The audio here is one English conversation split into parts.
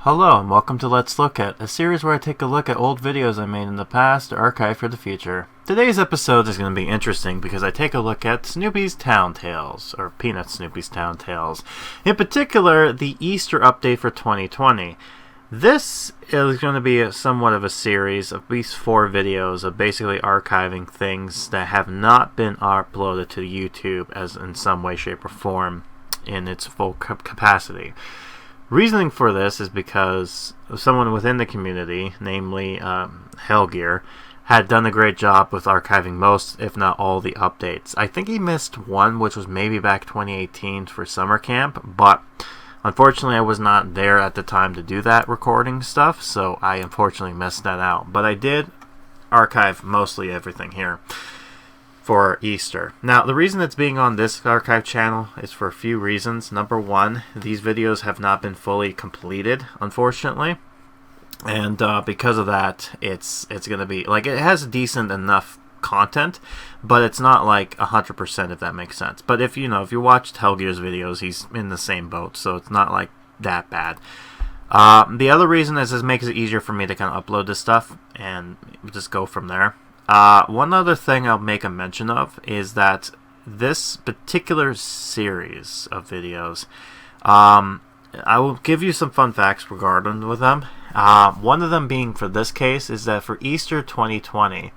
Hello and welcome to Let's Look At, a series where I take a look at old videos I made in the past to archive for the future. Today's episode is going to be interesting because I take a look at Snoopy's Town Tales, or Peanut Snoopy's Town Tales. In particular, the Easter update for 2020. This is going to be somewhat of a series of at least 4 videos of basically archiving things that have not been uploaded to YouTube as in some way, shape, or form in its full capacity. Reasoning for this is because someone within the community, namely Hellgear, had done a great job with archiving most, if not all, the updates. I think he missed one, which was maybe back 2018 for summer camp, but unfortunately I was not there at the time to do that recording stuff, so I unfortunately missed that out. But I did archive mostly everything here for Easter. Now, the reason it's being on this archive channel is for a few reasons. Number one, these videos have not been fully completed, unfortunately. And because of that, it's going to be, like, it has decent enough content, but it's not like 100%, if that makes sense. But if you watched Hellgear's videos, he's in the same boat, so it's not like that bad. The other reason is this makes it easier for me to kind of upload this stuff and just go from there. One other thing I'll make a mention of is that this particular series of videos, I will give you some fun facts regarding with them. One of them being for this case is that for Easter 2020,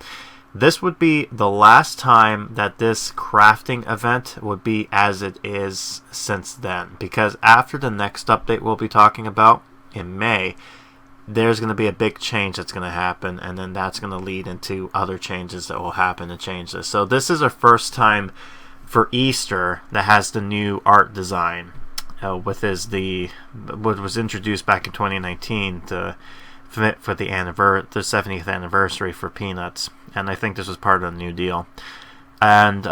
this would be the last time that this crafting event would be as it is since then. Because after the next update we'll be talking about in May, there's going to be a big change that's going to happen, and then that's going to lead into other changes that will happen to change this. So this is our first time for Easter that has the new art design, what was introduced back in 2019 for the 70th anniversary for Peanuts, and I think this was part of the new deal. And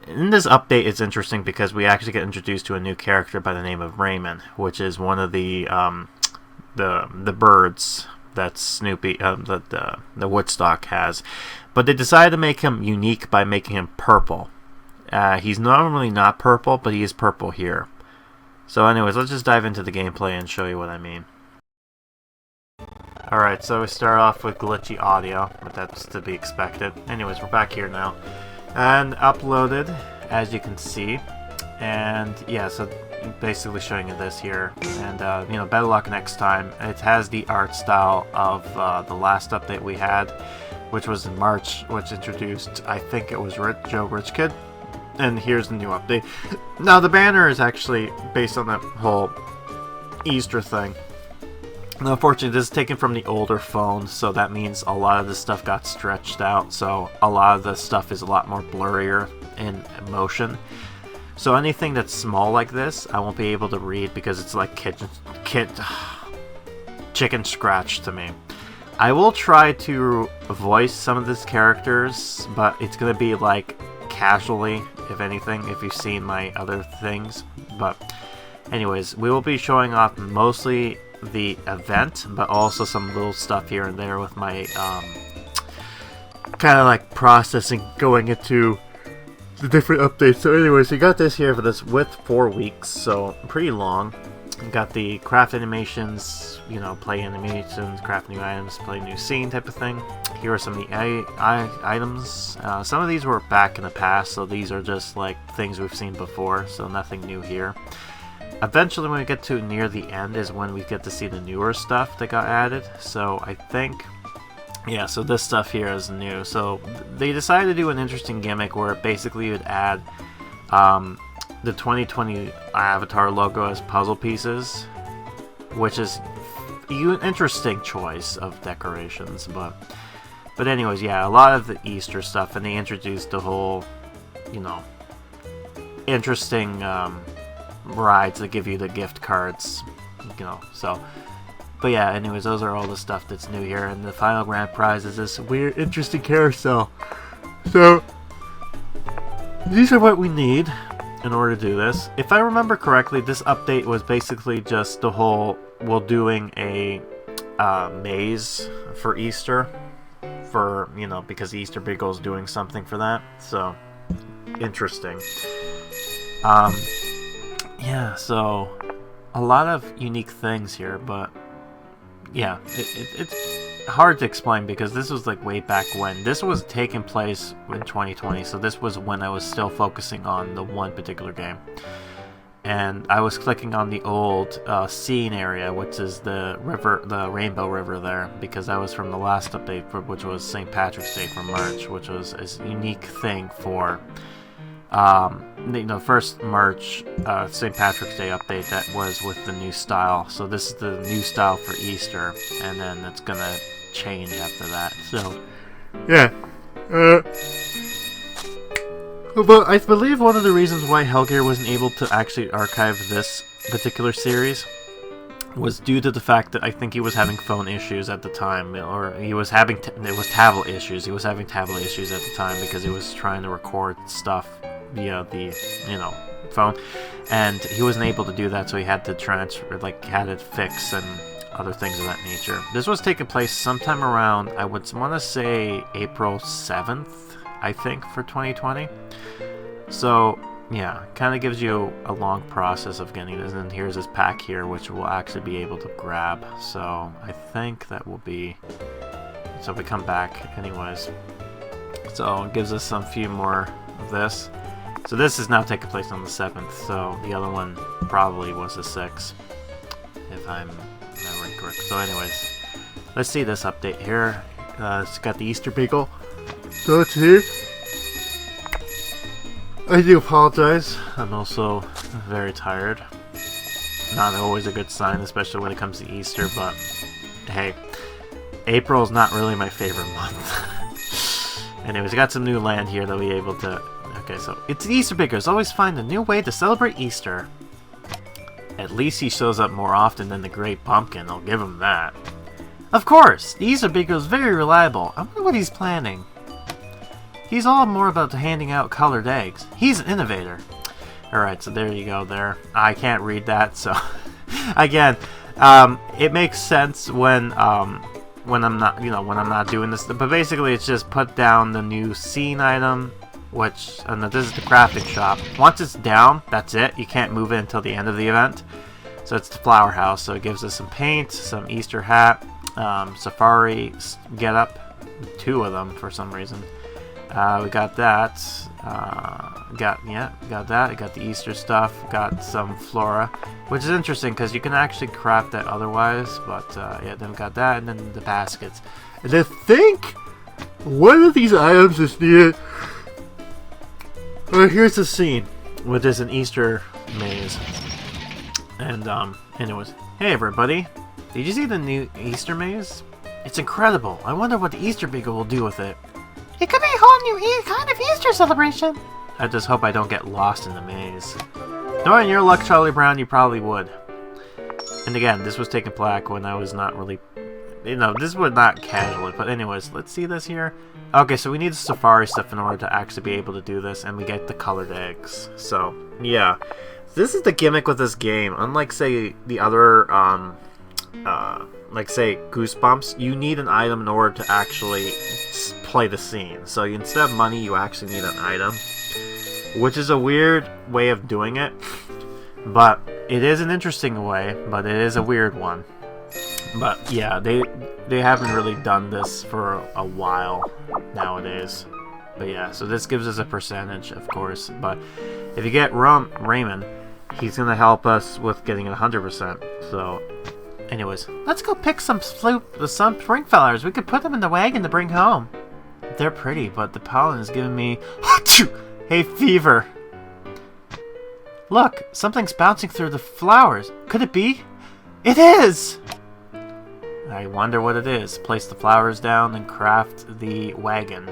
in this update, it's interesting because we actually get introduced to a new character by the name of Raymond, which is one of the birds that Snoopy, the Woodstock has. But they decided to make him unique by making him purple. He's normally not purple, but he is purple here. So anyways, let's just dive into the gameplay and show you what I mean. Alright, so we start off with glitchy audio, but that's to be expected. Anyways, we're back here now. And uploaded, as you can see. And yeah, so basically showing you this here, and better luck next time. It has the art style of the last update we had, which was in March, which introduced, I think it was Joe Rich Kid, and here's the new update. Now the banner is actually based on that whole Easter thing. Now, unfortunately, this is taken from the older phone, so that means a lot of this stuff got stretched out, so a lot of the stuff is a lot more blurrier in motion. So anything that's small like this, I won't be able to read because it's like chicken scratch to me. I will try to voice some of these characters, but it's going to be like casually, if anything, if you've seen my other things. But anyways, we will be showing off mostly the event, but also some little stuff here and there with my kind of like processing going into the different updates. So anyways, we got this here for this with 4 weeks, so pretty long. We got the craft animations, play animations, craft new items, play new scene type of thing. Here are some of the items. Some of these were back in the past, so these are just like things we've seen before, so nothing new here. Eventually, when we get to near the end is when we get to see the newer stuff that got added. So I think, yeah, so this stuff here is new. So they decided to do an interesting gimmick where basically you would add the 2020 avatar logo as puzzle pieces, which is an interesting choice of decorations. But anyways, yeah, a lot of the Easter stuff, and they introduced the whole, interesting rides that give you the gift cards, so. But yeah, anyways, those are all the stuff that's new here, and the final grand prize is this weird, interesting carousel. So, these are what we need in order to do this. If I remember correctly, this update was basically just the whole, doing a maze for Easter, because the Easter Beagle's doing something for that, so, interesting. Yeah, so, a lot of unique things here, but yeah, it's hard to explain because this was like way back when. This was taking place in 2020, so this was when I was still focusing on the one particular game. And I was clicking on the old scene area, which is the river, the Rainbow River there, because that was from the last update, which was St. Patrick's Day for March, which was a unique thing for the first March St. Patrick's Day update that was with the new style. So this is the new style for Easter, and then it's gonna change after that. So yeah. But I believe one of the reasons why Hellgear wasn't able to actually archive this particular series was due to the fact that I think he was having phone issues at the time, or he was having tablet issues. He was having tablet issues at the time because he was trying to record stuff via the phone, and he wasn't able to do that, so he had to transfer, had it fixed and other things of that nature. This was taking place sometime around, I would want to say April 7th. I think, for 2020. So, yeah, kind of gives you a long process of getting this. And here's this pack here, which we'll actually be able to grab. So, I think that will be... So, if we come back, anyways. So, it gives us some few more of this. So, this is now taking place on the 7th. So, the other one probably was the 6th, if I'm remembering correct. So, anyways, let's see this update here. It's got the Easter Beagle. So it's here. I do apologize. I'm also very tired. Not always a good sign, especially when it comes to Easter, but hey, April's not really my favorite month. Anyways, I got some new land here that we'll be able to... Okay, so it's the Easter Beagles. Always find a new way to celebrate Easter. At least he shows up more often than the Great Pumpkin, I'll give him that. Of course! The Easter Beagle is very reliable. I wonder what he's planning. He's all more about handing out colored eggs. He's an innovator. Alright, so there you go there. I can't read that, so... Again, it makes sense when I'm not doing this. But basically, it's just put down the new scene item, which... And this is the crafting shop. Once it's down, that's it. You can't move it until the end of the event. So it's the flower house. So it gives us some paint, some Easter hat, safari getup. 2 of them for some reason. We got that. Got that. I got the Easter stuff. Got some flora, which is interesting because you can actually craft that otherwise. But yeah, then we got that, and then the baskets. And I think one of these items is needed. Here's the scene, which is an Easter maze. And anyways, hey everybody, did you see the new Easter maze? It's incredible. I wonder what the Easter Beagle will do with it. It could be a whole new kind of Easter celebration. I just hope I don't get lost in the maze. Knowing your luck, Charlie Brown, you probably would. And again, this was taken plaque when I was not really... this was not casual. But anyways, let's see this here. Okay, so we need the safari stuff in order to actually be able to do this. And we get the colored eggs. So, yeah. This is the gimmick with this game. Unlike, say, the other... like, say, Goosebumps, you need an item in order to actually play the scene. So instead of money, you actually need an item, which is a weird way of doing it, but it is an interesting way, but it is a weird one. But yeah, they haven't really done this for a while nowadays. But yeah, so this gives us a percentage, of course, but if you get Raymond, he's going to help us with getting it 100%. So anyways, let's go pick some spring flowers. We could put them in the wagon to bring home. They're pretty, but the pollen is giving me hay fever. Look, something's bouncing through the flowers. Could it be? It is! I wonder what it is. Place the flowers down and craft the wagon.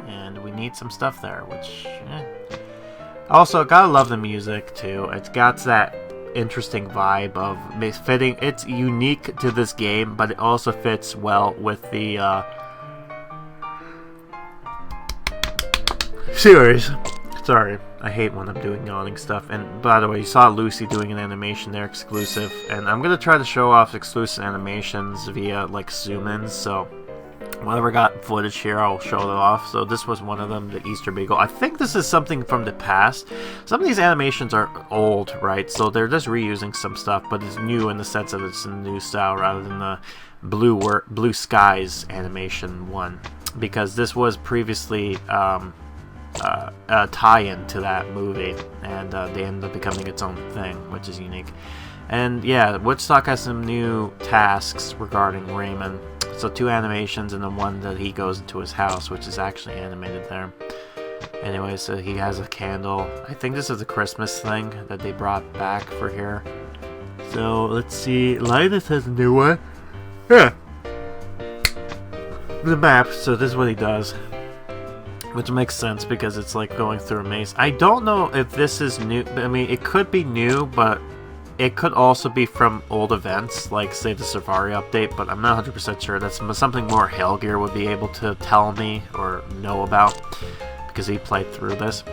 And we need some stuff there, which... Also, gotta love the music, too. It's got that interesting vibe of fitting. It's unique to this game, but it also fits well with the series. Sorry, I hate when I'm doing yawning stuff. And by the way, you saw Lucy doing an animation there, exclusive, and I'm gonna try to show off exclusive animations via like zoom-ins. So Whenever I got footage here, I'll show it off. So this was one of them, the Easter Beagle. I think this is something from the past. Some of these animations are old, right? So they're just reusing some stuff, but it's new in the sense that it's a new style rather than the Blue Skies animation one. Because this was previously a tie-in to that movie, and they ended up becoming its own thing, which is unique. And yeah, Woodstock has some new tasks regarding Raymond. So 2 animations and then one that he goes into his house, which is actually animated there. Anyway, so he has a candle. I think this is a Christmas thing that they brought back for here. So let's see. Linus has a new one. Yeah. The map. So this is what he does, which makes sense because it's like going through a maze. I don't know if this is new. I mean, it could be new, but it could also be from old events, like say the Safari update, but I'm not 100% sure. That's something more Hellgear would be able to tell me or know about, because he played through this.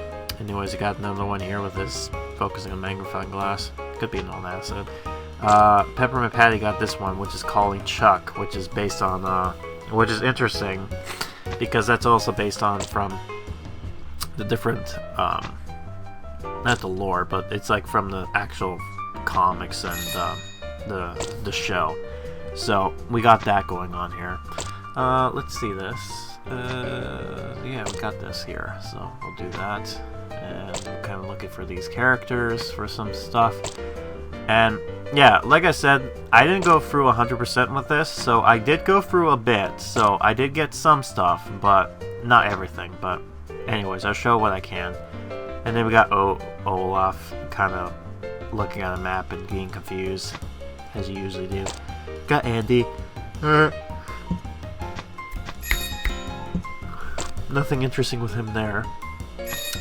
Anyways, he got another one here with his focusing on magnifying glass. Could be an old asset. Peppermint Patty got this one, which is Calling Chuck, which is based on, which is interesting, because that's also based on from the different, not the lore, but it's like from the actual comics and the show. So we got that going on here. Let's see this. Yeah, we got this here, so we'll do that. And we're kind of looking for these characters for some stuff. And yeah, like I said, I didn't go through 100% with this, so I did go through a bit. So I did get some stuff, but not everything. But anyways, I'll show what I can. And then we got Olaf, kind of looking at a map and getting confused, as you usually do. Got Andy. Nothing interesting with him there.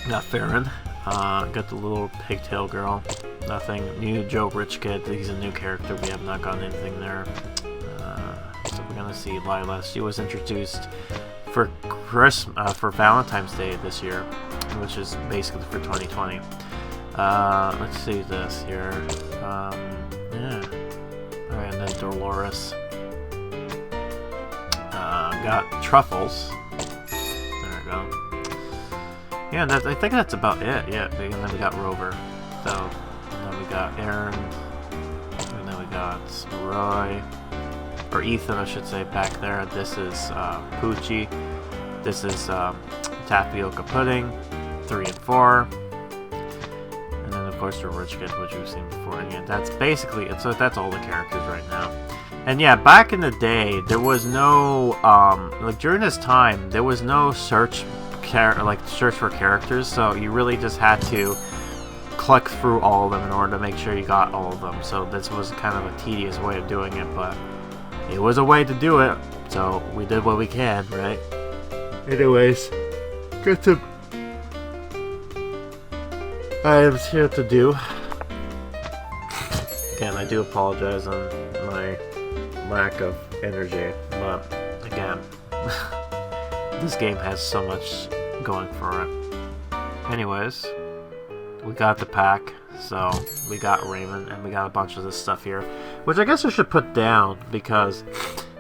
Got Farron. Got the little pigtail girl. Nothing. New Joe Rich Kid. He's a new character. We have not gotten anything there. So we're gonna see Lila. She was introduced for for Valentine's Day this year, which is basically for 2020. Let's see this here. Yeah. Alright, and then Dolores. Got Truffles. There we go. Yeah, I think that's about it. Yeah, and then we got Rover. So, and then we got Aaron. And then we got Roy. Or Ethan, I should say, back there. This is Poochie. This is Tapioca Pudding. 3 and 4. And then, of course, the Rich Kid, which we've seen before. And yeah, that's basically it. So that's all the characters right now. And yeah, back in the day, there was no, like during this time, there was no search for characters. So you really just had to click through all of them in order to make sure you got all of them. So this was kind of a tedious way of doing it, but it was a way to do it. So we did what we can, right? Anyways, got some items here to do. Again, I do apologize on my lack of energy, but again, this game has so much going for it. Anyways, we got the pack, so we got Raymond, and we got a bunch of this stuff here, which I guess I should put down, because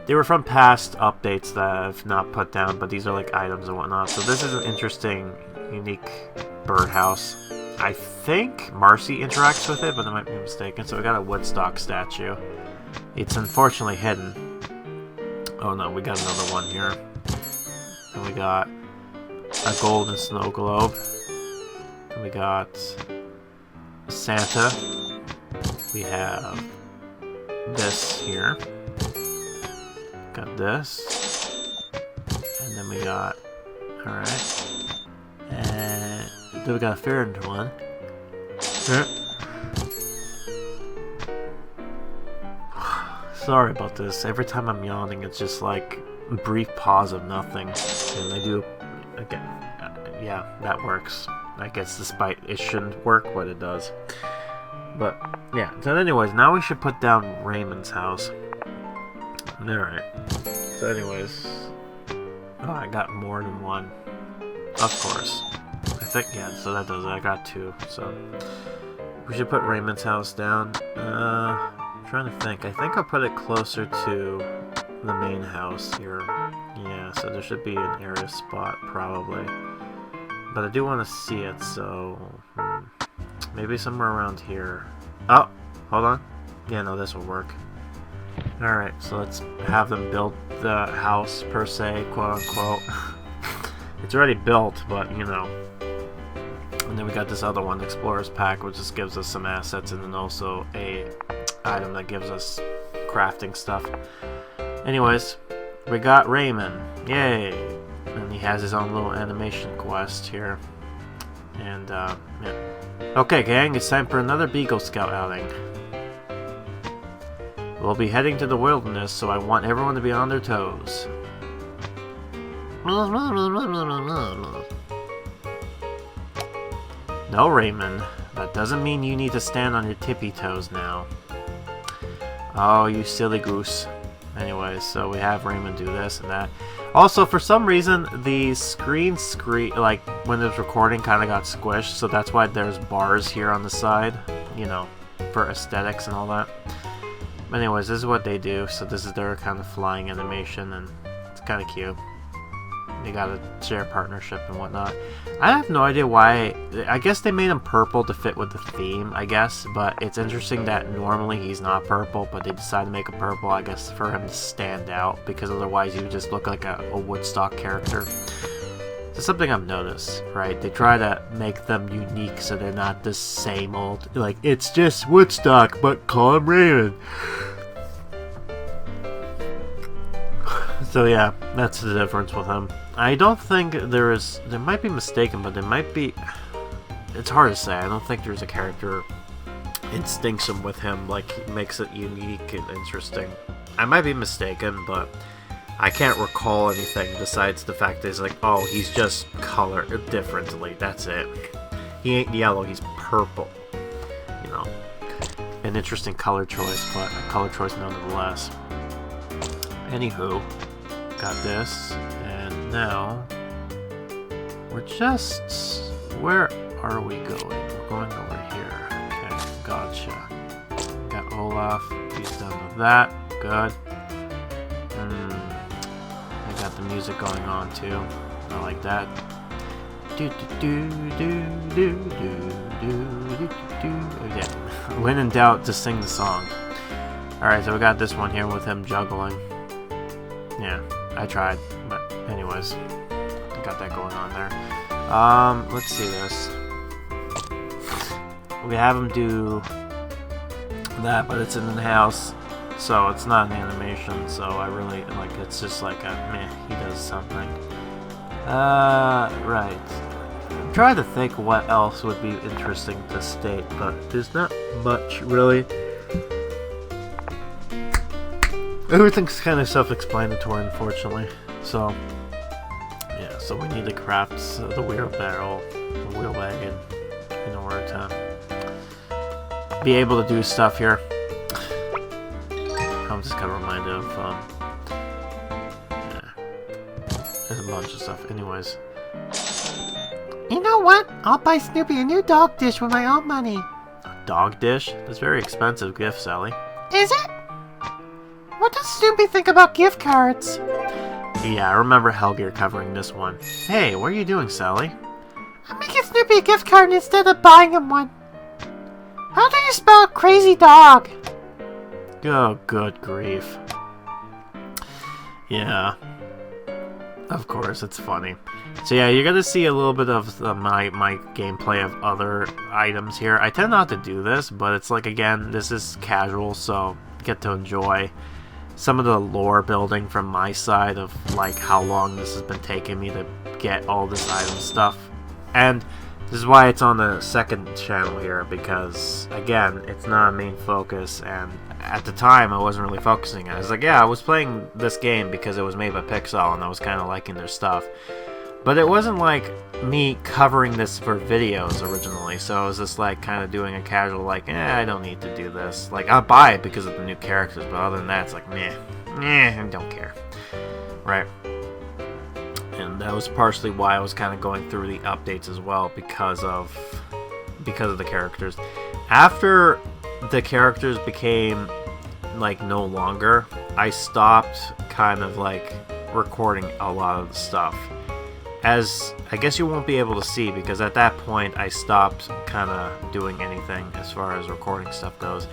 they were from past updates that I've not put down, but these are like items and whatnot. So this is an interesting, unique birdhouse. I think Marcy interacts with it, but I might be mistaken. So we got a Woodstock statue. It's unfortunately hidden. Oh no, we got another one here. And we got a golden snow globe. And we got Santa. We have this here. Got this. And then we got... Alright. And then we got a Farron one. Sorry about this. Every time I'm yawning, it's just like a brief pause of nothing. And I do, again, yeah, that works. I guess despite it shouldn't work, but it does. But, yeah. So anyways, now we should put down Raymond's house. Alright. So anyways. Oh, I got more than one. Of course. I think, yeah, so that does it. I got 2, so. We should put Raymond's house down. I'm trying to think. I think I'll put it closer to the main house here. Yeah, so there should be an area spot, probably. But I do want to see it, so... maybe somewhere around here. Oh! Hold on. Yeah, no, this will work. Alright, so let's have them build the house, per se, quote-unquote. It's already built, but, you know. And then we got this other one, Explorer's Pack, which just gives us some assets, and then also a item that gives us crafting stuff. Anyways, we got Raymond. Yay! And he has his own little animation quest here. And, yeah. Okay, gang, it's time for another Beagle Scout outing. We'll be heading to the wilderness, so I want everyone to be on their toes. No, Raymond. That doesn't mean you need to stand on your tippy toes now. Oh, you silly goose. Anyways, so we have Raymond do this and that. Also, for some reason, the screen, like, when it was recording, kind of got squished, so that's why there's bars here on the side, you know, for aesthetics and all that. Anyways, this is what they do, so this is their kind of flying animation, and it's kind of cute. They got a share partnership and whatnot. I have no idea why. I guess they made him purple to fit with the theme, I guess, but it's interesting that normally he's not purple, but they decided to make him purple, I guess, for him to stand out, because otherwise he would just look like a Woodstock character. It's something I've noticed, right? They try to make them unique so they're not the same old, like, it's just Woodstock, but call him Raymond. So yeah, that's the difference with him. I don't think there might be mistaken, but there might be, it's hard to say. I don't think there's a character instinction with him, like, makes it unique and interesting. I might be mistaken, but I can't recall anything besides the fact that he's like, oh, he's just colored differently, that's it. He ain't yellow, he's purple. You know, an interesting color choice, but a color choice nonetheless. Anywho, got this, and now we're just, where are we going? We're going over here. Okay, gotcha. Got Olaf, he's done with that, good. I got the music going on too, I like that. Do do do do do do do do do. Yeah, when in doubt, just sing the song. Alright, so we got this one here with him juggling. Yeah, I tried, but anyways, got that going on there. Let's see this. We have him do that, but it's in the house, so it's not an animation, so I really, like, it's just like a, meh, he does something. Right. I'm trying to think what else would be interesting to state, but there's not much, really. Everything's kind of self-explanatory, unfortunately. So, yeah, so we need to craft the wheelbarrow, the wheel wagon, in order to be able to do stuff here. I'm just kind of reminded of, yeah, there's a bunch of stuff. Anyways. You know what? I'll buy Snoopy a new dog dish with my own money. A dog dish? That's a very expensive gift, Sally. Is it? What does Snoopy think about gift cards? Yeah, I remember Helgeir covering this one. Hey, what are you doing, Sally? I'm making Snoopy a gift card instead of buying him one. How do you spell crazy dog? Oh, good grief. Yeah. Of course, it's funny. So yeah, you're gonna see a little bit of my gameplay of other items here. I tend not to do this, but it's like, again, this is casual, so get to enjoy some of the lore building from my side of, like, how long this has been taking me to get all this item stuff. And this is why it's on the second channel here, because, again, it's not a main focus, and at the time I wasn't really focusing on it. I was like, yeah, I was playing this game because it was made by Pixel, and I was kind of liking their stuff. But it wasn't like me covering this for videos originally, so I was just like kind of doing a casual, like, I don't need to do this. Like, I'll buy it because of the new characters, but other than that, it's like, meh, I don't care. Right? And that was partially why I was kind of going through the updates as well, because of the characters. After the characters became, like, no longer, I stopped kind of like recording a lot of the stuff. As I guess you won't be able to see, because at that point I stopped kind of doing anything as far as recording stuff goes.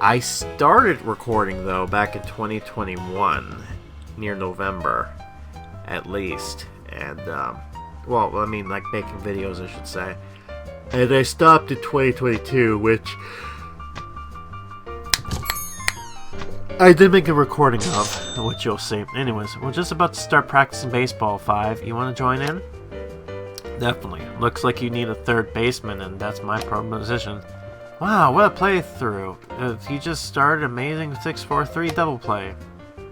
I started recording though back in 2021, near November at least, and well, I mean, like making videos, I should say. And I stopped in 2022, which I did make a recording of, which you'll see. Anyways, we're just about to start practicing baseball. 5. You want to join in? Definitely. Looks like you need a third baseman, and that's my proposition. Wow, what a playthrough. He just started amazing 6-4-3 double play.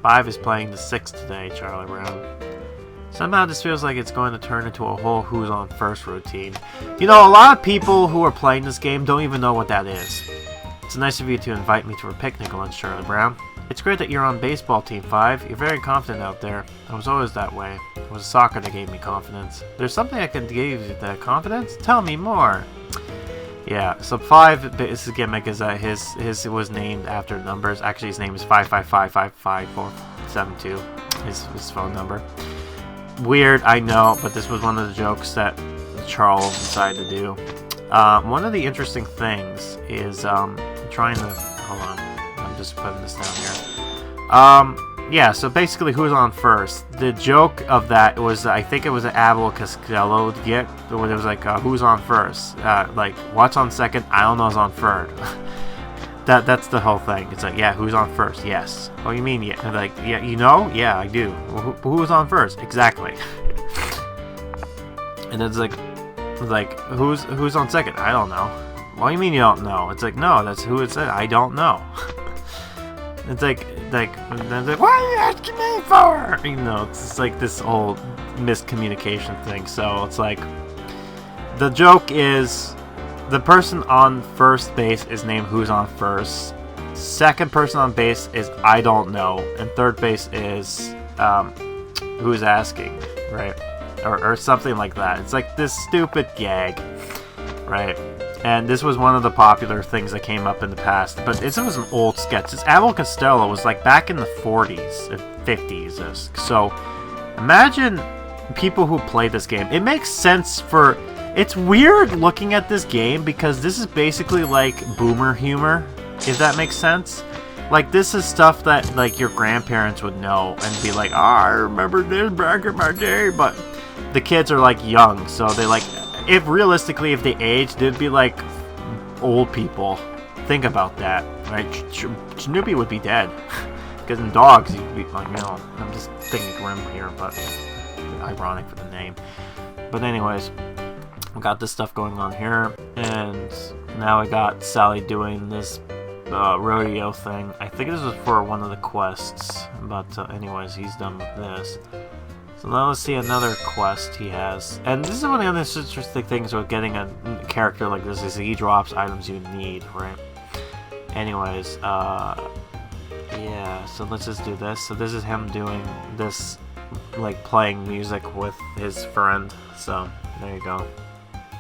5 is playing the 6th today, Charlie Brown. Somehow this feels like it's going to turn into a whole who's on first routine. You know, a lot of people who are playing this game don't even know what that is. It's nice of you to invite me to a picnic lunch, Charlie Brown. It's great that you're on baseball team 5. You're very confident out there. I was always that way. It was soccer that gave me confidence. There's something I can give you that confidence? Tell me more. Yeah, so 5, his gimmick is that his was named after numbers. Actually, his name is 555555472. His phone number. Weird, I know, but this was one of the jokes that Charles decided to do. One of the interesting things is trying to hold on. I'm just putting this down here. Yeah, so basically, who's on first? The joke of that was, I think it was an Abel Costello get when it was like, who's on first? Like, what's on second? I don't know who's on third. That's the whole thing. It's like, yeah, who's on first? Yes. Oh, you mean, yeah? Like, yeah, you know? Yeah, I do. Well, who's on first? Exactly. And it's like, who's on second? I don't know. What do you mean you don't know? It's like, no, that's who it said. I don't know. It's like, and then it's like, what are you asking me for? You know, it's just like this whole miscommunication thing. So it's like, the joke is, the person on first base is named who's on first. Second person on base is I don't know, and third base is who's asking, right? Or something like that. It's like this stupid gag, right? And this was one of the popular things that came up in the past. But this was an old sketch. This Abel Costello was like back in the 40s and 50s. So imagine people who play this game. It makes sense for... It's weird looking at this game because this is basically like boomer humor, if that makes sense. Like, this is stuff that like your grandparents would know and be like, I remember this back in my day. But the kids are like young, so they like... If realistically, if they aged, they'd be like old people. Think about that, right? Snoopy would be dead. Because in dogs, he'd be like, you know, I'm just thinking grim here, but ironic for the name. But anyways, we got this stuff going on here, and now we got Sally doing this rodeo thing. I think this was for one of the quests, but anyways, he's done with this. So now let's see another quest he has. And this is one of the interesting things with getting a character like this, is he drops items you need, right? Anyways, yeah, so let's just do this. So this is him doing this, like playing music with his friend. So there you go.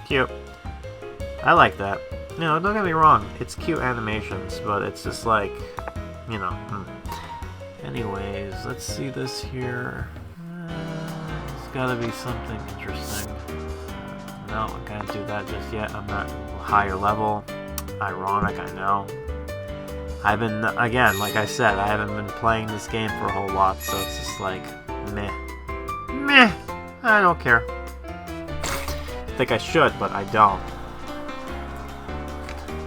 Cute. I like that. You know, don't get me wrong, it's cute animations, but it's just like, you know. Anyways, let's see this here. There's gotta be something interesting. No, I can't do that just yet. I'm not higher level. Ironic, I know. I've been, again, like I said, I haven't been playing this game for a whole lot, so it's just like, meh. Meh! I don't care. I think I should, but I don't.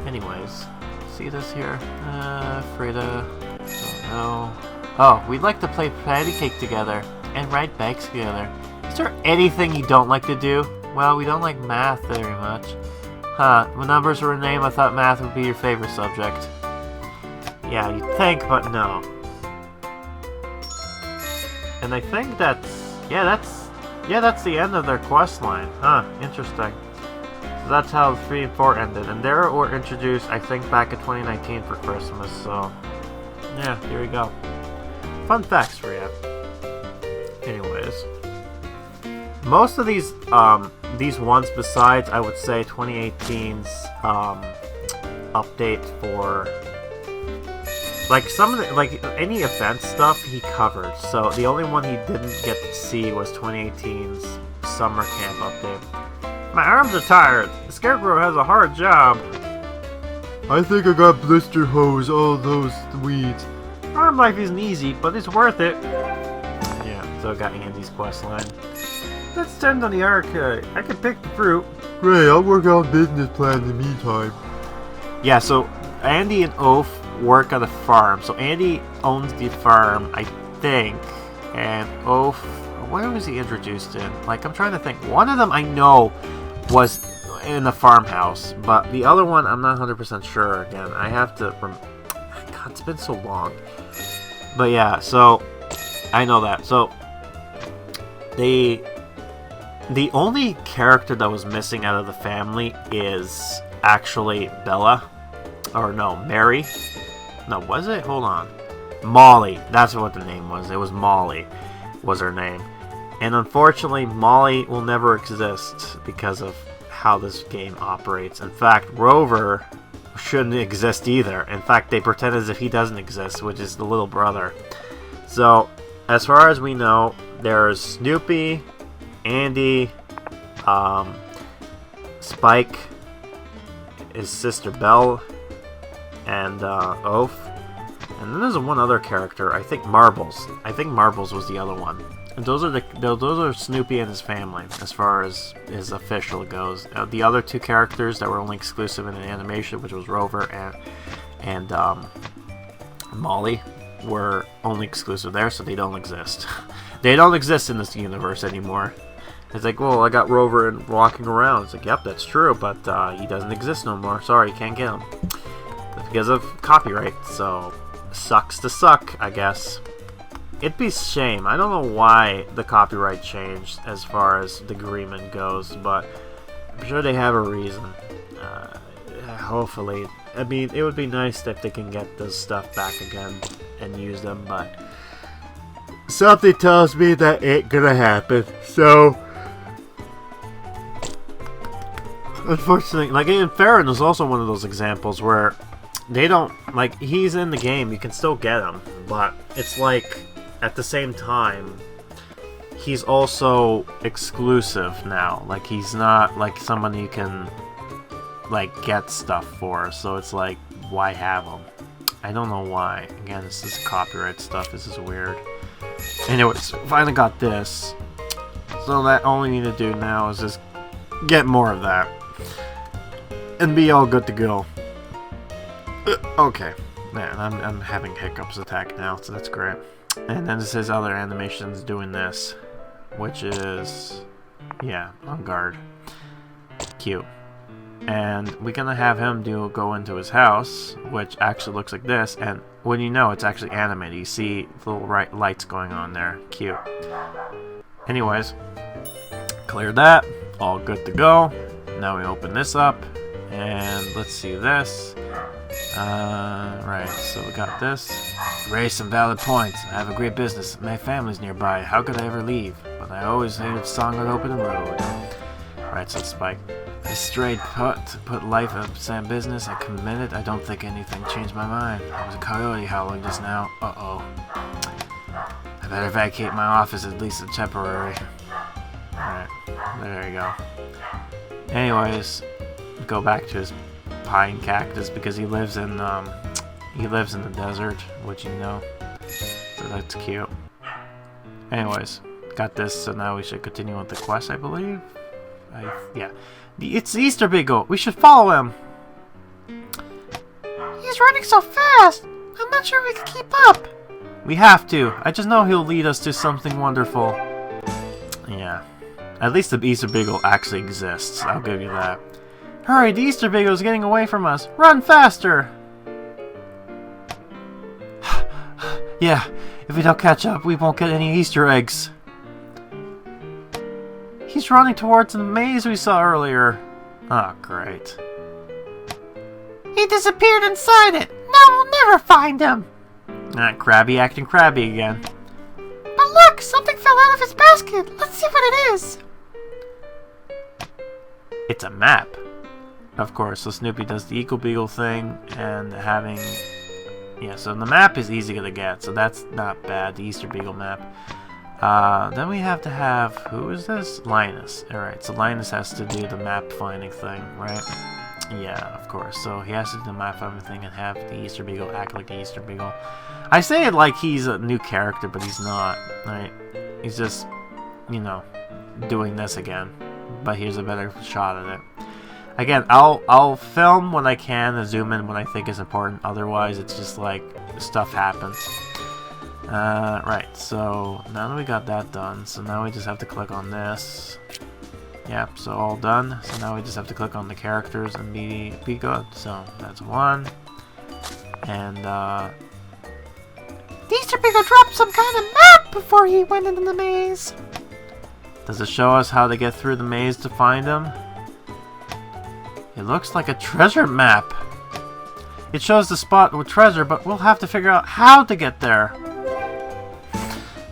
Anyways, see this here? Frida. Don't know. Oh, we'd like to play patty cake together and ride bikes together. Is there anything you don't like to do? Well, we don't like math very much. Huh, when numbers were a name, I thought math would be your favorite subject. Yeah, you'd think, but no. And I think that's that's the end of their quest line. Huh, interesting. So that's how 3 and 4 ended. And they were introduced, I think, back in 2019 for Christmas, so... yeah, here we go. Fun facts for you. Anyways. Most of these ones, besides, I would say, 2018's, update for like some of the, like any event stuff he covered. So the only one he didn't get to see was 2018's summer camp update. My arms are tired. The Scarecrow has a hard job. I think I got blister hose, all those weeds. Farm life isn't easy, but it's worth it. Yeah, so I got Andy's quest line. Let's tend on the archive. I can pick the fruit. Ray, I'll work on business plan in the meantime. Yeah, so Andy and Oaf work at a farm. So Andy owns the farm, I think. And Oaf, where was he introduced in? Like, I'm trying to think. One of them I know was in the farmhouse, but the other one I'm not 100% sure. Again, I have to... God, it's been so long. But yeah, so I know that. So the only character that was missing out of the family is actually Bella. Or no, Mary. No, was it? Hold on. Molly. That's what the name was. It was Molly was her name. And unfortunately, Molly will never exist because of how this game operates. In fact, Rover shouldn't exist either. In fact, they pretend as if he doesn't exist, which is the little brother. So, as far as we know, there's Snoopy, Andy, Spike, his sister Belle, and Oaf. And then there's one other character, I think Marbles. I think Marbles was the other one. And those are Snoopy and his family, as far as his official goes. The other two characters that were only exclusive in the animation, which was Rover and Molly, were only exclusive there, so they don't exist. They don't exist in this universe anymore. It's like, well, I got Rover and walking around. It's like, yep, that's true, but he doesn't exist no more. Sorry, you can't get him. Because of copyright, so sucks to suck, I guess. It'd be a shame. I don't know why the copyright changed as far as the agreement goes, but I'm sure they have a reason. Hopefully. I mean, it would be nice if they can get this stuff back again and use them, but something tells me that ain't gonna happen. So, unfortunately, like in Farron is also one of those examples where they don't, like, he's in the game, you can still get him, but it's like, at the same time, he's also exclusive now. Like, he's not like someone you can like get stuff for, so it's like, why have him? I don't know why. Again, this is copyright stuff. This is weird. Anyways, finally got this. So that all we need to do now is just get more of that and be all good to go. Okay, man, I'm having hiccups attack now, so that's great. And then this is other animations doing this, which is, yeah, on guard. Cute. And we're gonna have him go into his house, which actually looks like this, and when you know it's actually animated, you see little lights going on there. Cute. Anyways, cleared that, all good to go. Now we open this up, and let's see this. Right, so we got this. Raise some valid points. I have a great business. My family's nearby. How could I ever leave? But I always hated song on open road. Right, so Spike. I strayed put life outside business. I committed. I don't think anything changed my mind. There was a coyote howling just now. Uh-oh. I better vacate my office, at least temporary. Alright, there you go. Anyways, go back to his pine cactus because he lives in the desert, which you know. So that's cute. Anyways, got this, so now we should continue with the quest, I believe. Yeah. It's the Easter Beagle. We should follow him. He's running so fast. I'm not sure we can keep up. We have to. I just know he'll lead us to something wonderful. Yeah. At least the Easter Beagle actually exists. I'll give you that. Hurry, the Easter Beagle is getting away from us. Run faster! Yeah, if we don't catch up, we won't get any Easter eggs. He's running towards the maze we saw earlier. Oh, great. He disappeared inside it. Now we'll never find him. Krabby acting crabby again. But look, something fell out of his basket. Let's see what it is. It's a map. Of course, so Snoopy does the Eagle Beagle thing, and having Yeah, so the map is easy to get, so that's not bad, the Easter Beagle map. Then we have to have, who is this? Linus. Alright, so Linus has to do the map finding thing, right? Yeah, of course. So he has to do the map finding thing and have the Easter Beagle act like the Easter Beagle. I say it like he's a new character, but he's not, right? He's just, you know, doing this again. But here's a better shot at it. Again, I'll film when I can and zoom in when I think is important. Otherwise, it's just like stuff happens. Right, so now that we got that done, so now we just have to click on this. Yep, so all done. So now we just have to click on the characters and be good. So that's one. And the Easter Beagle dropped some kind of map before he went into the maze. Does it show us how to get through the maze to find him? It looks like a treasure map. It shows the spot with treasure, but we'll have to figure out how to get there.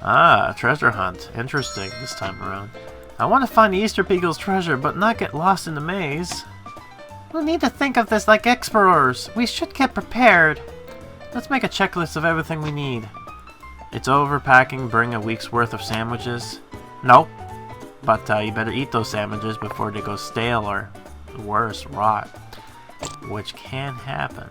Ah, a treasure hunt. Interesting this time around. I want to find the Easter Beagle's treasure, but not get lost in the maze. We'll need to think of this like explorers. We should get prepared. Let's make a checklist of everything we need. It's overpacking, bring a week's worth of sandwiches. Nope. But you better eat those sandwiches before they go stale or worse, rot. Which can happen.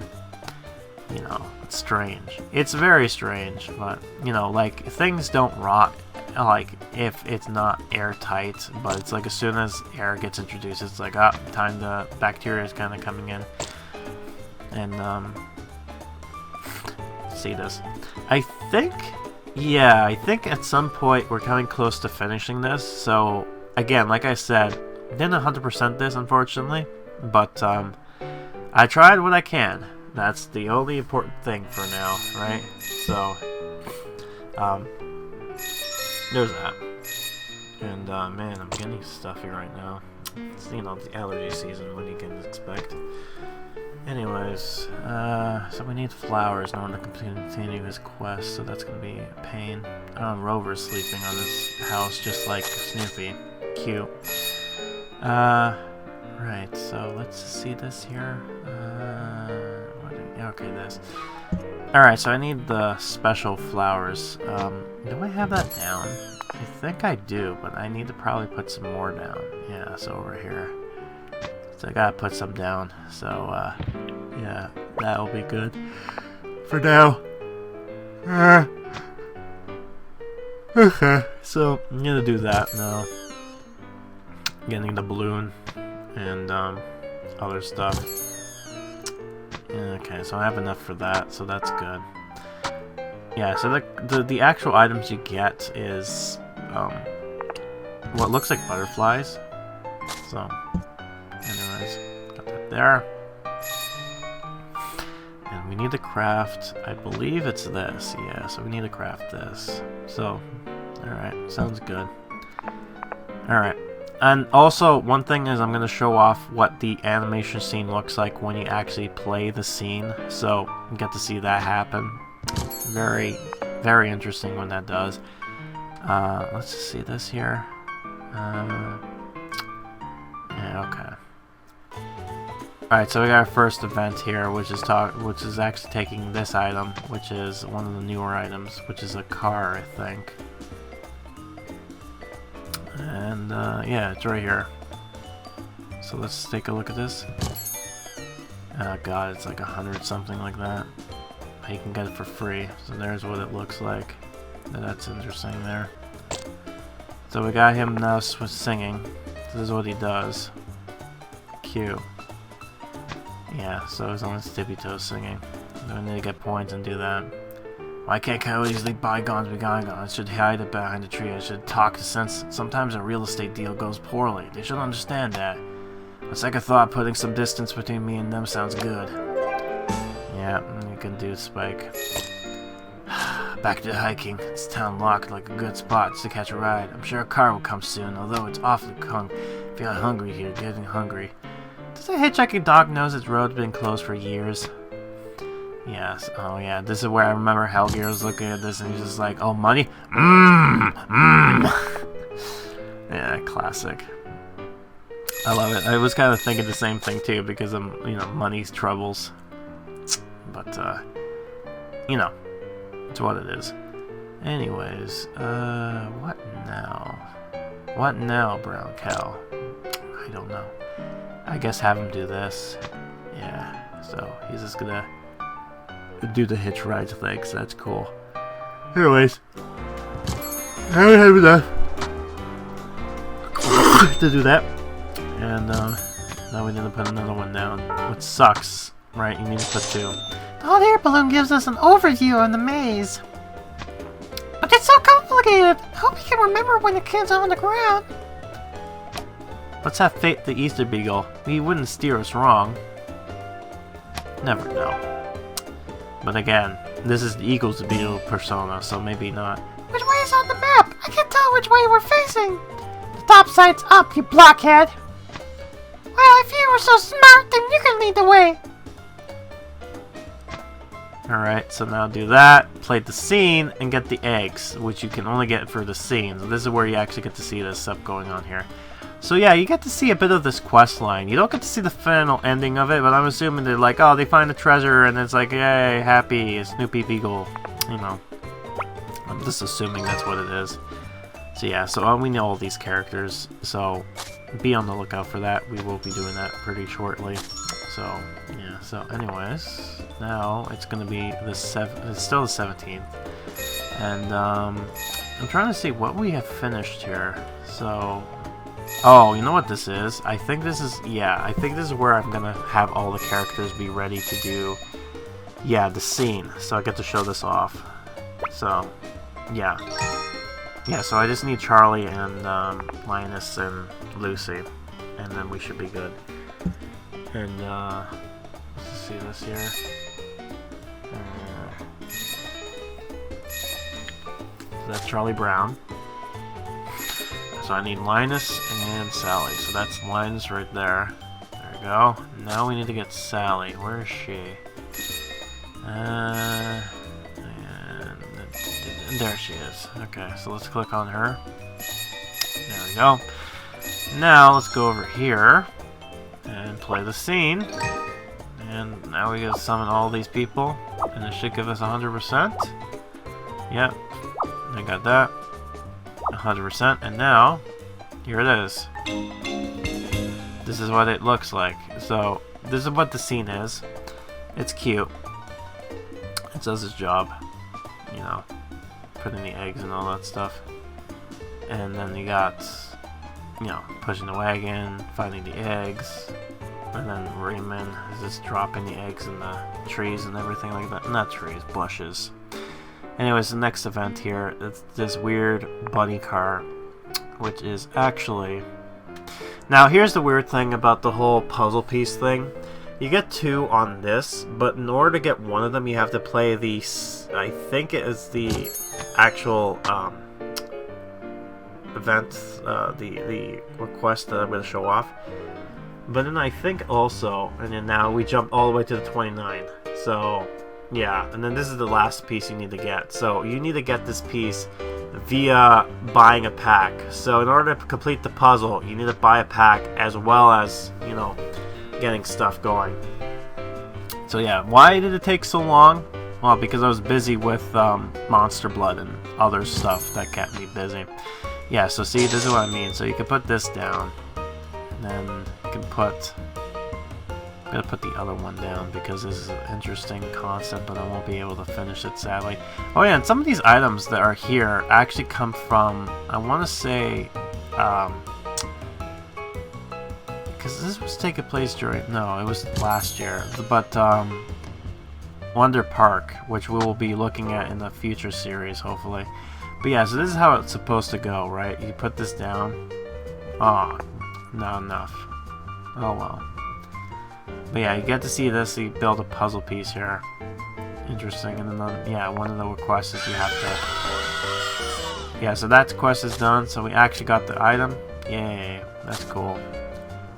You know, it's strange. It's very strange, but, you know, like, things don't rot, like, if it's not airtight, but it's like as soon as air gets introduced, it's like, time the bacteria is kind of coming in. And, see this. I think at some point we're coming close to finishing this, so, again, like I said, didn't 100% this, unfortunately, but, I tried what I can. That's the only important thing for now, right? So, there's that. And, man, I'm getting stuffy right now. It's, you know, the allergy season, what you can expect. Anyways, so we need flowers in order to continue his quest, so that's gonna be a pain. Rover's sleeping on his house just like Snoopy. Cute. Right, so let's see this here. Okay, this. Alright, so I need the special flowers. Do I have that down? I think I do, but I need to probably put some more down. Yeah, so over here. So I gotta put some down. So, yeah, that'll be good. For now. Okay, so I'm gonna do that now. Getting the balloon and other stuff. Okay, so I have enough for that, so that's good. Yeah, so the actual items you get is what looks like butterflies. So, anyways, got that there. And we need to craft, I believe it's this, yeah, so we need to craft this. So, alright, sounds good. Alright. And also, one thing is I'm going to show off what the animation scene looks like when you actually play the scene. So, you get to see that happen. Very, very interesting when that does. Let's just see this here. Yeah, okay. Alright, so we got our first event here, which is actually taking this item, which is one of the newer items, which is a car, I think. And, yeah, it's right here. So let's take a look at this. Oh god, it's like 100 something like that. You can get it for free. So there's what it looks like. That's interesting there. So we got him now singing. This is what he does. Cute. Yeah, so he's on his tippy toes singing. I need to get points and do that. Why can't coyotes leave bygones be bygones? I should hide it behind a tree. I should talk to sense. Sometimes a real estate deal goes poorly. They should understand that. On second thought, putting some distance between me and them sounds good. Yeah, you can do Spike. Back to hiking. It's town locked like a good spot to catch a ride. I'm sure a car will come soon, although it's awfully feeling hungry here, getting hungry. Does a hitchhiking dog knows its road's been closed for years? Yes, oh yeah, this is where I remember Helgeir was looking at this and he's just like, oh, money? Yeah, classic. I love it. I was kind of thinking the same thing too because of, you know, money's troubles. But, you know, it's what it is. Anyways, what now? What now, brown cow? I don't know. I guess have him do this. Yeah, so he's just gonna do the hitch ride thing, so that's cool. Anyways, I don't have enough to do that. And now we need to put another one down, which sucks, right? You need to put 2. The hot air balloon gives us an overview on the maze. But it's so complicated. I hope you can remember when the kid's on the ground. Let's have Fate the Easter Beagle. He wouldn't steer us wrong. Never know. But again, this is the Eagles Beagle persona, so maybe not. Which way is on the map? I can't tell which way we're facing. The top side's up, you blockhead. Well, if you were so smart, then you can lead the way. Alright, so now do that, play the scene, and get the eggs, which you can only get for the scene. So this is where you actually get to see this stuff going on here. So yeah, you get to see a bit of this quest line. You don't get to see the final ending of it, but I'm assuming they're like, oh, they find the treasure, and it's like, yay, happy, Snoopy Beagle. You know, I'm just assuming that's what it is. So yeah, so we know all these characters, so be on the lookout for that. We will be doing that pretty shortly. So yeah, so anyways, now it's gonna be the it's still the 17th, and I'm trying to see what we have finished here. So, oh, you know what this is? I think this is, yeah, I think this is where I'm gonna have all the characters be ready to do, yeah, the scene. So I get to show this off. So, yeah. Yeah, so I just need Charlie and Linus and Lucy, and then we should be good. And, let's see this here. So that's Charlie Brown. So I need Linus and Sally. So that's Linus right there. There we go. Now we need to get Sally. Where is she? And there she is. Okay, so let's click on her. There we go. Now let's go over here and play the scene. And now we gotta summon all these people, and it should give us 100%. Yep, I got that. 100%, and now here it is. This is what it looks like. So this is what the scene is. It's cute. It does its job, you know, putting the eggs and all that stuff. And then you got, you know, pushing the wagon, finding the eggs, and then Raymond is just dropping the eggs in the trees and everything like that. Not trees, bushes. Anyways, the next event here, it's this weird bunny car, which is actually... Now, here's the weird thing about the whole puzzle piece thing. You get 2 on this, but in order to get one of them, you have to play the... I think it is the actual event, the request that I'm going to show off. But then I think also, and then now we jump all the way to the 29th. So... yeah, and then this is the last piece you need to get. So you need to get this piece via buying a pack. So in order to complete the puzzle, you need to buy a pack as well as, you know, getting stuff going. So yeah, why did it take so long? Well, because I was busy with Monster Blood and other stuff that kept me busy. Yeah, so see, this is what I mean. So you can put this down, and then you can put... I'm gonna put the other one down because this is an interesting concept, but I won't be able to finish it, sadly. Oh yeah, and some of these items that are here actually come from, I want to say, because this was taking place during, no, it was last year, but Wonder Park, which we will be looking at in the future series, hopefully. But yeah, so this is how it's supposed to go, right? You put this down. Oh, not enough. Oh well. But yeah, you get to see this, so you build a puzzle piece here. Interesting, and then, yeah, one of the requests is you have to... Yeah, so that quest is done, so we actually got the item. Yay, that's cool.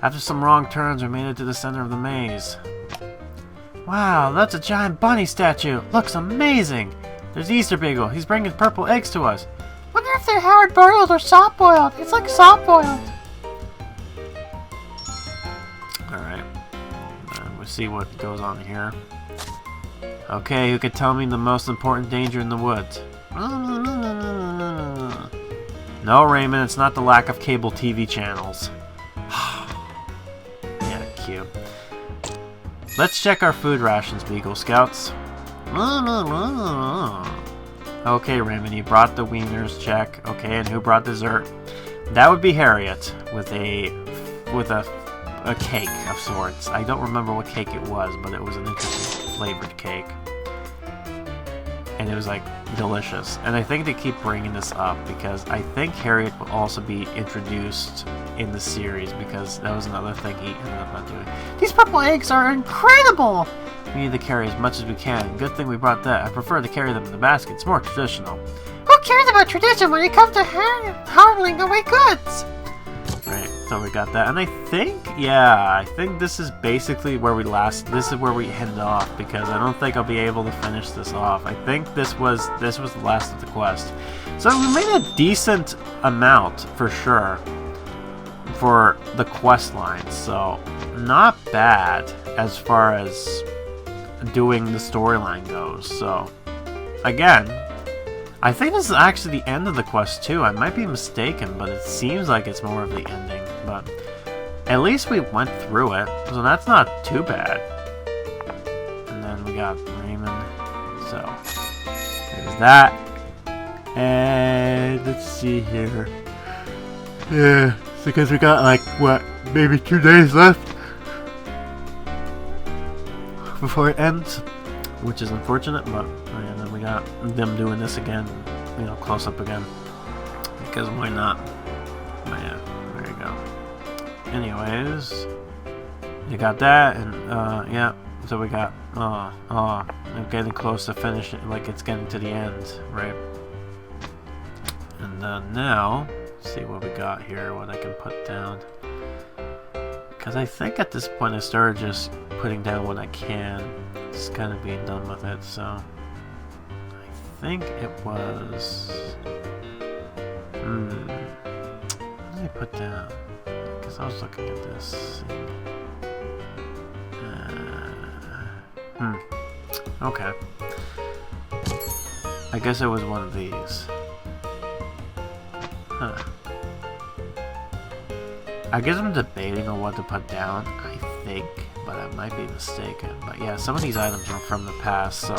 After some wrong turns, we made it to the center of the maze. Wow, that's a giant bunny statue! Looks amazing! There's Easter Beagle, he's bringing purple eggs to us. Wonder if they're hard-boiled or soft-boiled. It's like soft-boiled. Alright. We'll see what goes on here. Okay, who could tell me the most important danger in the woods? No, Raymond, it's not the lack of cable TV channels. Yeah, cute. Let's check our food rations, Beagle Scouts. Okay, Raymond, you brought the wieners, check. Okay, and who brought dessert? That would be Harriet with a cake of sorts. I don't remember what cake it was, but it was an interesting flavored cake. And it was like delicious. And I think they keep bringing this up because I think Harriet will also be introduced in the series because that was another thing he ended up not doing. These purple eggs are incredible! We need to carry as much as we can. Good thing we brought that. I prefer to carry them in the basket. It's more traditional. Who cares about tradition when it comes to handling away goods? Right, so we got that. And I think this is basically where this is where we end off because I don't think I'll be able to finish this off. I think this was the last of the quest. So we made a decent amount for sure for the quest line. So not bad as far as doing the storyline goes. So again, I think this is actually the end of the quest too. I might be mistaken, but it seems like it's more of the ending. But at least we went through it, so that's not too bad. And then we got Raymond. So there's that. And let's see here. Yeah, it's because we got like, what, maybe 2 days left? Before it ends, which is unfortunate, but and then we got them doing this again, close up again, because why not? But yeah, there you go. Anyways, you got that, and yeah, so we got I'm getting close to finish it, like it's getting to the end, right? And now, let's see what we got here, what I can put down. Because I think at this point I started just putting down what I can. Just kind of being done with it, so I think it was... what did I put down? Because I was looking at this thing. Okay. I guess it was one of these. Huh. I guess I'm debating on what to put down, I think, but I might be mistaken. But yeah, some of these items are from the past, so,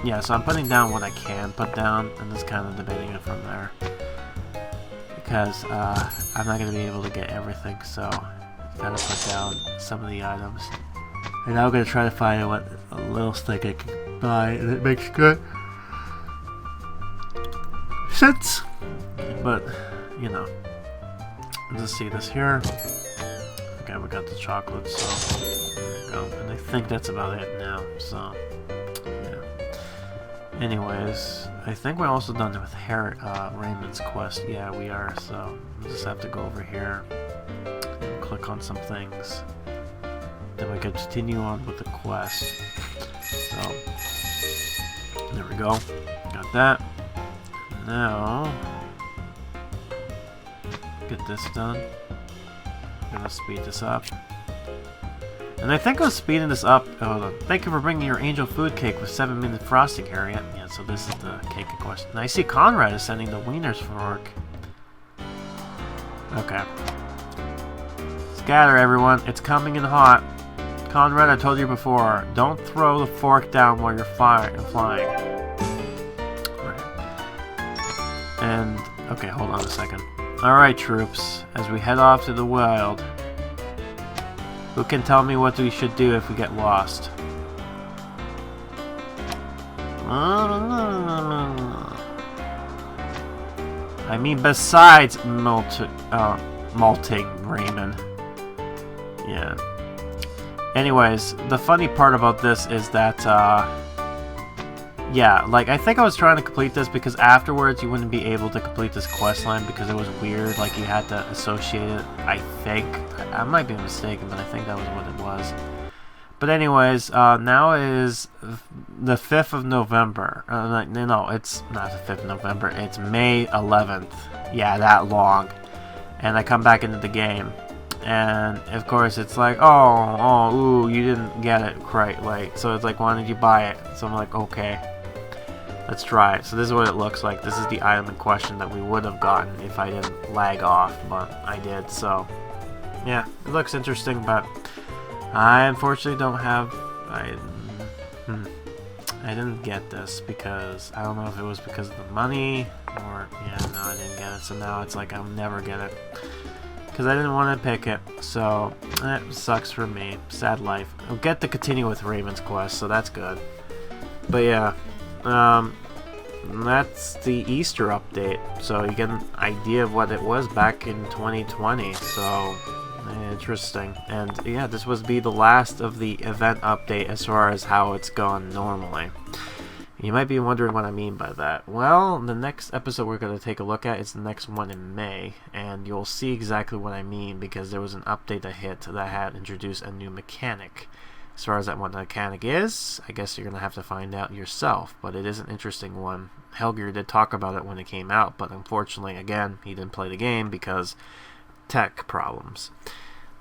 yeah, so I'm putting down what I can put down, and just kind of debating it from there. Because, I'm not going to be able to get everything, so I gotta put down some of the items. And I'm going to try to find what a little stick I can buy, and it makes good sense. But, let's see this here. Okay, we got the chocolates, so there you go. And I think that's about it now, so yeah. Anyways, I think we're also done with Raymond's quest. Yeah, we are, so we'll just have to go over here and click on some things. Then we can continue on with the quest. So, there we go. Got that. Now, get this done. I'm gonna speed this up. And I think I was speeding this up. Hold on. Thank you for bringing your angel food cake with 7-minute frosting, Harriet. Yeah, so this is the cake in question. And I see Conrad is sending the wieners for work. Okay. Scatter, everyone. It's coming in hot. Conrad, I told you before, don't throw the fork down while you're flying. Right. And, okay, hold on a second. Alright, troops, as we head off to the wild, who can tell me what we should do if we get lost? I mean, besides malting Raymond. Yeah. Anyways, the funny part about this is that, yeah, like, I think I was trying to complete this because afterwards you wouldn't be able to complete this quest line because it was weird, like you had to associate it, I think. I might be mistaken, but I think that was what it was. But anyways, now is the 5th of November. No, it's not the 5th of November, it's May 11th. Yeah, that long. And I come back into the game. And of course it's like, oh, ooh, you didn't get it quite right. So it's like, why did you buy it? So I'm like, okay, let's try it. So this is what it looks like. This is the item in question that we would have gotten if I didn't lag off, but I did. So yeah, it looks interesting, but I unfortunately don't have. I didn't get this because I don't know if it was because of the money or yeah, no, I didn't get it. So now it's like I'll never get it because I didn't want to pick it. So it sucks for me. Sad life. I'll get to continue with Raymond's quest, so that's good. But yeah, that's the Easter update. So you get an idea of what it was back in 2020. So interesting. And yeah, this was the last of the event update as far as how it's gone normally. You might be wondering what I mean by that. Well, the next episode we're going to take a look at is the next one in May, and you'll see exactly what I mean because there was an update that hit that had introduced a new mechanic. As far as what the mechanic is, I guess you're going to have to find out yourself, but it is an interesting one. Helger did talk about it when it came out, but unfortunately, again, he didn't play the game because tech problems.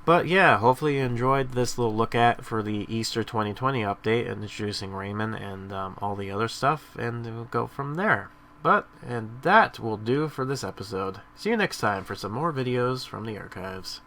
But yeah, hopefully you enjoyed this little look at for the Easter 2020 update and introducing Raymond and all the other stuff, and we'll go from there. And that will do for this episode. See you next time for some more videos from the archives.